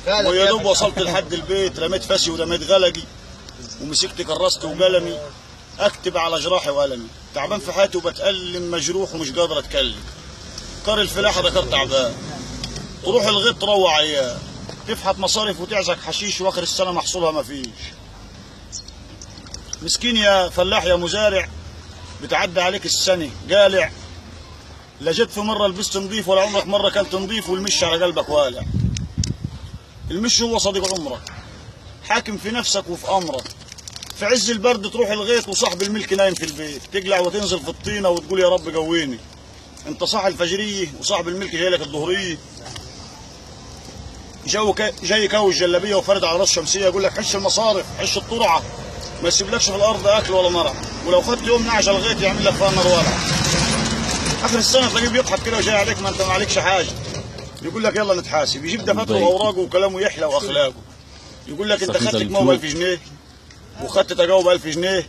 ويا دوب وصلت لحد البيت رميت فاسي ورميت غلقي ومسكت كرست وقلمي اكتب على جراحي وألمي. تعبان في حياتي وبتألم مجروح ومش قادر اتكلم. قار الفلاحه ده قار تعبان. تروح الغيط تروع عيال، تفحت مصارف وتعزك حشيش واخر السنه محصولها مفيش. مسكين يا فلاح يا مزارع بتعدي عليك السنه قالع، لا جيت في مره لبست نظيف ولا عمرك مره كلت نظيف والمش على قلبك والع. المش هو صديق عمرك، حاكم في نفسك وفي امرك. في عز البرد تروح الغيط وصاحب الملك نايم في البيت، تقلع وتنزل في الطينه وتقول يا رب قويني. انت صاحي الفجريه وصاحب الملك جاي لك الظهريه. جاي كوي الجلابيه وفرد على راس شمسيه يقول لك حش المصارف حش الطرعه ما يسيبلكش في الارض اكل ولا مرع، ولو خدت يوم نعش الغيط يعمل لك فيها نار ولع. اخر السنه تلاقيه بيضحك كده وجاي عليك ما انت ما عليكش حاجه، يقول لك يلا نتحاسب، يجيب دفاتره واوراقه وكلامه يحلى واخلاقه. يقول لك انت خدت كمامه 1000 جنيه وخدت تجاوب 1000 جنيه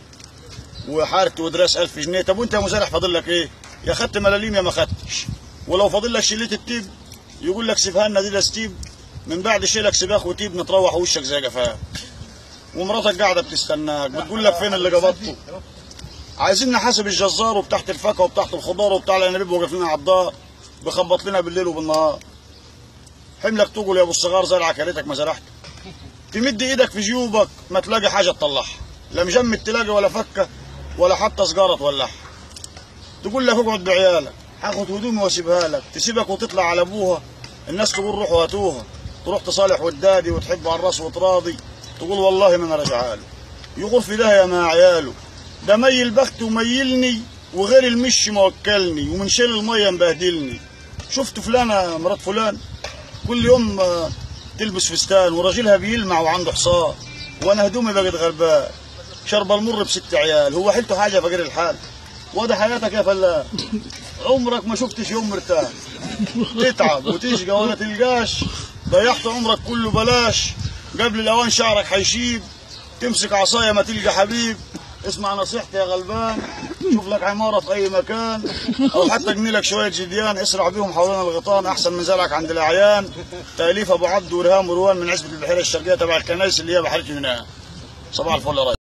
وحارت ودراس 1000 جنيه، طب وانت يا مزارع فاضل لك ايه؟ يا خدت ملاليم يا ما خدتش. ولو فاضل لك شليت التيب يقول لك سيبها لنا دي لاستيب، من بعد شيلك سباخ وتيب نتروح وشك زي جفاك. ومراتك قاعده بتستناك بتقول لك فين اللي قبضته؟ عايزين نحاسب الجزار وبتاعت الفاكهه وبتاعت الخضار وبتاع الانابيب واقف لنا على الدار بخبط لنا بالليل وبالنهار. حملك تقول يا ابو الصغار زرعك يا ريتك ما زرعت. تمد ايدك في جيوبك ما تلاقي حاجه تطلعها، لا مجمد تلاقي ولا فكه ولا حتى سجاره تولعها. تقول لك اقعد بعيالك هاخد هدومي واسيبها لك، تسيبك وتطلع على ابوها الناس تقول روحوا هاتوها، تروح تصالح ودادي وتحب على الراس وتراضي تقول والله ما انا راجعه له. يغور في داهيه مع عياله، ده ميل بختي وميلني وغير المش موكلني ومن شيل الميه مبهدلني. شفت فلانه مرات فلان كل يوم تلبس فستان وراجلها بيلمع وعنده حصان، وانا هدومي بقت غربان شرب المر ب6 عيال. هو حيلته حاجه فقير الحال؟ وده حياتك يا فلاح، عمرك ما شفتش يوم مرتاح، تتعب وتشقى ولا تلقاش، ضيعت عمرك كله بلاش. قبل الاوان شعرك حيشيب، تمسك عصايه ما تلقى حبيب. اسمع نصيحتي يا غلبان، شوف لك عماره في اي مكان او حتى اجني لك شويه جديان اسرع بيهم حوالين الغيطان احسن من زرعك عند الاعيان. تاليف ابو عبد ورهام وروان من عزبه البحيره الشرقيه تبع الكنايس اللي هي بحيره يونان. صباح الفل يا ريس.